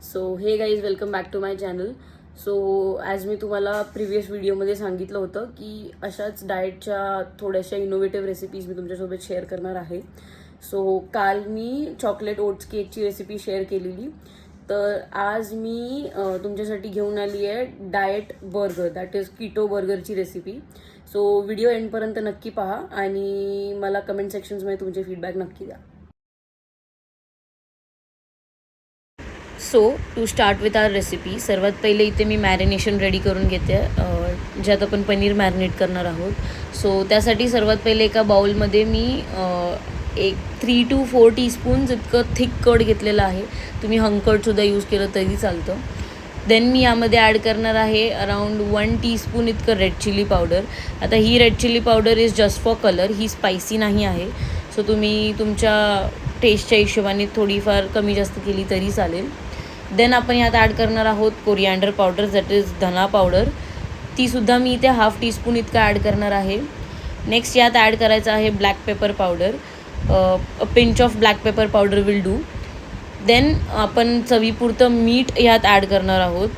So hey guys welcome back to my channel. So as मी तुम्हाला previous व्हिडिओमध्ये सांगितलं होतं की अशाच डाएटच्या थोड्याशा इनोव्हेटिव्ह रेसिपीज मी तुमच्यासोबत शेअर करणार आहे. सो काल मी चॉकलेट ओट्स केकची रेसिपी शेअर केलेली, तर आज मी तुमच्यासाठी घेऊन आली आहे diet burger, that is keto बर्गरची रेसिपी. सो व्हिडिओ एंडपर्यंत नक्की पहा आणि मला कमेंट सेक्शन्समध्ये तुमचे फीडबॅक नक्की द्या. So to start with our recipe, सर्वात पहिले इथे मी मॅरिनेशन रेडी करून घेते, ज्यात आपण पनीर मॅरिनेट करणार आहोत. सो त्यासाठी सर्वात पहिले एका बाउलमध्ये मी एक 3 to 4 टीस्पून्स इतकं थिक कर्ड घेतलेलं आहे. तुम्ही हंकर्डसुद्धा यूज केलं तरी चालतं. देन मी यामध्ये ॲड करणार आहे अराउंड 1 टीस्पून इतकं रेड चिली पावडर. आता ही red chilli powder is just for colour, ही स्पायसी नाही आहे. सो तुम्ही तुमच्या टेस्टच्या हिशोबाने थोडीफार कमी जास्त केली तरी चालेल. देन आपण यात ॲड करणार आहोत कोरिअँडर पावडर, दॅट इज धना पावडर. तीसुद्धा मी इथे 1/2 टीस्पून इतकं ॲड करणार आहे. नेक्स्ट यात ॲड करायचं आहे black pepper powder. A pinch of black pepper powder will do. Then आपण चवीपुरतं मीठ यात ॲड करणार आहोत.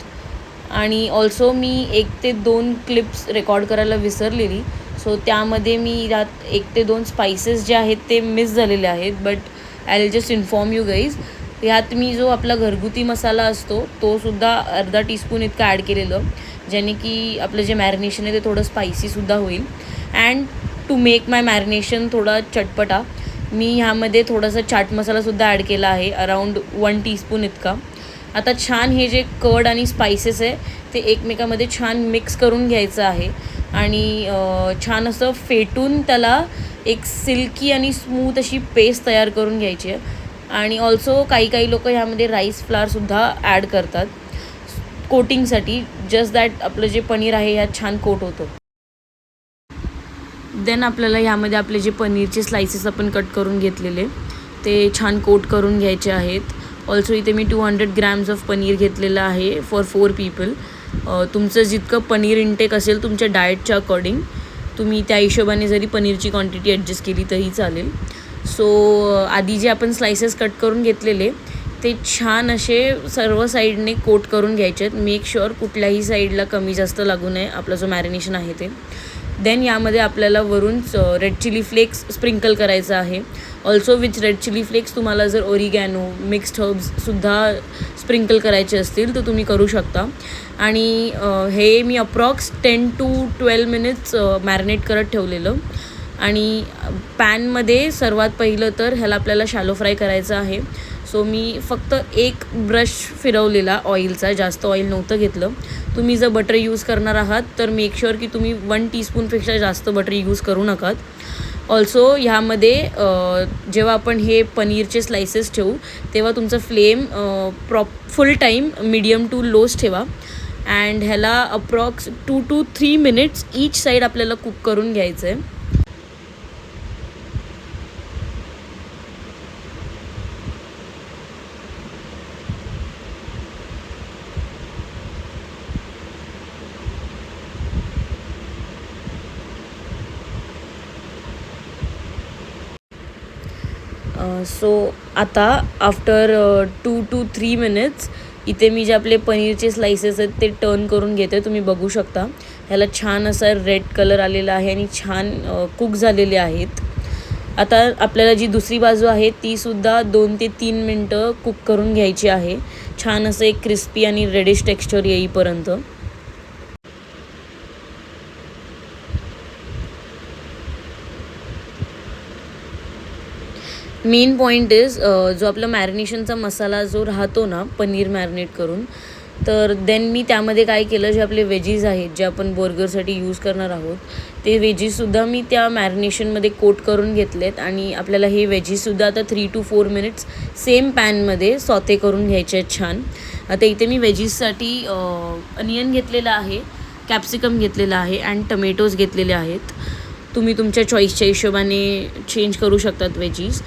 आणि ऑल्सो मी 1 ते 2 क्लिप्स रेकॉर्ड करायला विसरलेली, सो त्यामध्ये मी यात 1 ते 2 स्पायसेस जे आहेत ते मिस झालेले आहेत, but I will just inform you guys. ह्यात मी जो आपला घरगुती मसाला असतो तो सुद्धा अर्धा टीस्पून इतका ॲड केलेलं, ज्याने की आपलं जे मॅरिनेशन आहे ते थोडं स्पायसीसुद्धा होईल. And to make my marination थोडा चटपटा, मी ह्यामध्ये थोडासा चाट मसालासुद्धा ॲड केला आहे, अराउंड 1 टीस्पून इतका. आता छान हे जे कर्ड आणि स्पायसेस आहे ते एकमेकामध्ये छान मिक्स करून घ्यायचं आहे आणि छान असं फेटून त्याला एक सिल्की आणि स्मूथ अशी पेस्ट तयार करून घ्यायची आहे. आणि ऑल्सो काही लोक ह्यामध्ये राईस फ्लावरसुद्धा ॲड करतात कोटिंगसाठी, जस्ट दॅट आपलं जे पनीर आहे ह्यात छान कोट होतं. देन आपल्याला ह्यामध्ये आपले जे पनीरचे स्लायसेस आपण कट करून घेतलेले ते छान कोट करून घ्यायचे आहेत. ऑल्सो इथे मी 200 ग्रॅम्स ऑफ पनीर घेतलेलं आहे फॉर 4 पीपल. तुमचं जितकं पनीर इंटेक असेल तुमच्या डाएटच्या अकॉर्डिंग तुम्ही त्या हिशोबाने जरी पनीरची क्वांटिटी ॲडजस्ट केली तरी चालेल. सो आधी जे आपण स्लायसेस कट करून घेतलेले ते छान असे सर्व साईडने कोट करून घ्यायचे आहेत. मेक शुअर कुठल्याही साईडला कमी जास्त लागू नये आपला जो मॅरिनेशन आहे ते. देन यामध्ये आपल्याला वरून रेड चिली फ्लेक्स स्प्रिंकल करायचं आहे. Also with red chilli flakes तुम्हाला जर ओरिगॅनो, मिक्स्ड हर्ब्ससुद्धा स्प्रिंकल करायचे असतील तर तुम्ही करू शकता. आणि हे मी अप्रॉक्स 10 to 12 मिनिट्स मॅरिनेट करत ठेवलेलं. आणि पॅनमध्ये सर्वात पहिलं तर ह्याला आपल्याला शॅलो फ्राय करायचं आहे. सो मी फक्त एक ब्रश फिरवलेला ऑइलचा, जास्त ऑइल नव्हतं घेतलं. तुम्ही जर बटर यूज करणार आहात तर मेक शुअर की तुम्ही 1 टीस्पूनपेक्षा जास्त बटर यूज करू नकात. ऑल्सो ह्यामध्ये जेव्हा आपण हे पनीरचे स्लायसेस ठेवू तेव्हा तुमचं flame full time medium to लोच ठेवा. अँड ह्याला approx 2 to 3 minutes each side आपल्याला कुक करून घ्यायचं आहे. सो आता आफ्टर 2 to 3 मिनिट्स इथे मी जे आपले पनीरचे स्लायसेस आहेत ते टर्न करून घेते. तुम्ही बघू शकता ह्याला छान असा रेड कलर आलेला आहे आणि छान कुक झालेले आहेत. आता आपल्याला जी दुसरी बाजू आहे तीसुद्धा 2 ते 3 मिनटं कुक करून घ्यायची आहे, छान असं एक क्रिस्पी आणि रेडिश टेक्स्चर येईपर्यंत. मेन पॉईंट इज जो आपला मॅरिनेशनचा मसाला जो राहतो ना पनीर मॅरिनेट करून, तर देन मी त्यामध्ये काय केलं, जे आपले वेजीज आहेत जे आपण बर्गरसाठी यूज करणार आहोत ते वेजीसुद्धा मी त्या मॅरिनेशनमध्ये कोट करून घेतलेत. आणि आपल्याला हे वेजीसुद्धा आता 3 to 4 मिनिट्स सेम पॅनमध्ये सॉते करून घ्यायचे आहेत छान. आता इथे मी वेजीससाठी अनियन घेतलेलं आहे, कॅप्सिकम घेतलेलं आहे अँड टमेटोज घेतलेले आहेत. तुम्ही तुमच्या चॉईसच्या हिशोबाने चेंज करू शकतात वेजीज.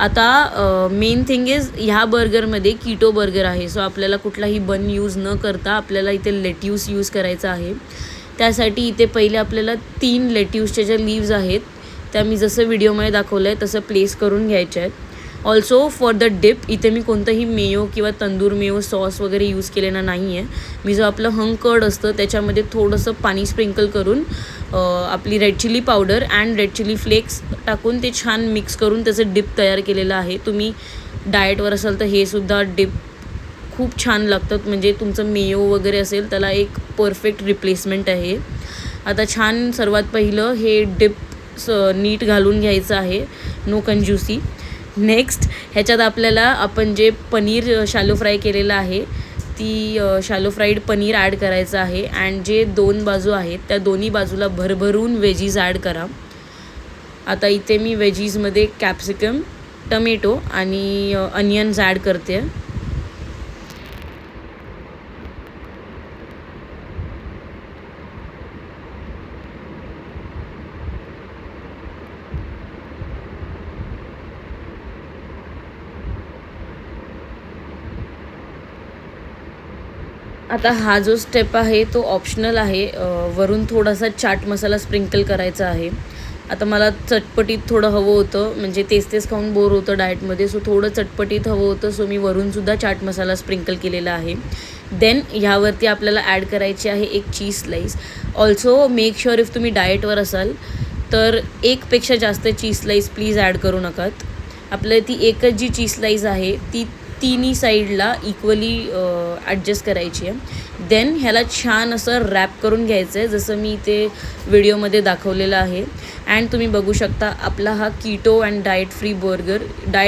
आता मेन थिंग इज ह्या बर्गरमध्ये कीटो बर्गर आहे, सो आपल्याला कुठलाही बन यूज न करता आपल्याला इथे लेट्यूस यूज करायचा आहे. त्यासाठी इथे पहिले आपल्याला 3 लेट्यूसच्या ज्या लीव्ज आहेत त्या मी जसं व्हिडिओमध्ये दाखवलं आहे तसं प्लेस करून घ्यायच्या आहेत. ऑल्सो फॉर द डिप इथे मी कोणतंही मेयो किंवा तंदूर मेयो सॉस वगैरे यूज केलेला नाही आहे. मी जो आपलं हंग कर्ड असतं त्याच्यामध्ये थोडंसं पाणी स्प्रिंकल करून आपली red chilli powder and red chilli flakes टाकून ते छान मिक्स करून त्याचं डिप तयार केलेलं आहे. तुम्ही डाएटवर असाल तर हे सुद्धा डिप खूप छान लागतात. म्हणजे तुमचं मेयो वगैरे असेल त्याला एक परफेक्ट रिप्लेसमेंट आहे. आता छान सर्वात पहिलं हे डिप नीट घालून घ्यायचं आहे, नो कंजूसी. नेक्स्ट ह्याच्यात आपल्याला आपण जे पनीर शॅलो फ्राय केलेलं आहे ती शॅलो फ्राईड पनीर ॲड करायचं आहे. अँड जे 2 बाजू आहेत त्या दोन्ही बाजूला भरभरून वेजीज ॲड करा. आता इथे मी वेजीजमध्ये कॅप्सिकम, टमेटो आणि अनियन्स ॲड करते. आता हा जो स्टेप आहे तो ऑप्शनल आहे. वरून थोडासा चाट मसाला स्प्रिंकल करायचा आहे. आता मला चटपटीत थोडं हवं होतं, म्हणजे तेच खाऊन बोर होतं डाएटमध्ये, सो थोडं चटपटीत हवं होतं, सो मी वरूनसुद्धा चाट मसाला स्प्रिंकल केलेला आहे. देन ह्यावरती आपल्याला ॲड करायची आहे एक cheese slice. Also make sure if तुम्ही डाएटवर असाल तर एकपेक्षा जास्त चीज स्लाईस प्लीज ॲड करू नकात. आपल्याला ती एकच जी चीज स्लाईस आहे ती तिन्ही साईडला इक्वली ॲडजस्ट करायची आहे. देन ह्याला छान असं रॅप करून घ्यायचं आहे, जसं मी इथे व्हिडिओमध्ये दाखवलेलं आहे. अँड तुम्ही बघू शकता आपला हा keto and diet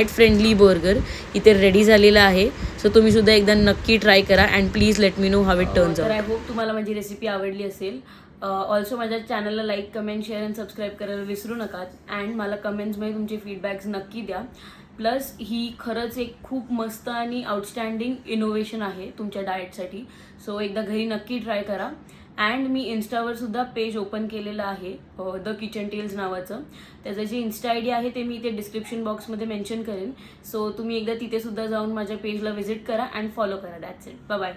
friendly burger इथे रेडी झालेला आहे. सो तुम्हीसुद्धा एकदा नक्की ट्राय करा and please let me know how it turns out. I hope तुम्हाला माझी रेसिपी आवडली असेल. ऑल्सो माझ्या चॅनलला like, comment, share and subscribe करायला विसरू नका. अँड मला कमेंट्समध्ये तुमचे फीडबॅक्स नक्की द्या. प्लस ही खरंच एक खूप मस्त आणि आउटस्टँडिंग इनोव्हेशन आहे तुमच्या डाएटसाठी. सो एकदा घरी नक्की ट्राय करा. अँड मी इन्स्टावर सुद्धा पेज ओपन केलेलं आहे द किचन टेल्स नावाचं. त्याचं जे इन्स्टा आय डी आहे ते मी इथे डिस्क्रिप्शन बॉक्समध्ये मेन्शन करेन. सो तुम्ही एकदा तिथे सुद्धा जाऊन माझ्या पेजला व्हिजिट करा अँड फॉलो करा. That's it. Bye bye.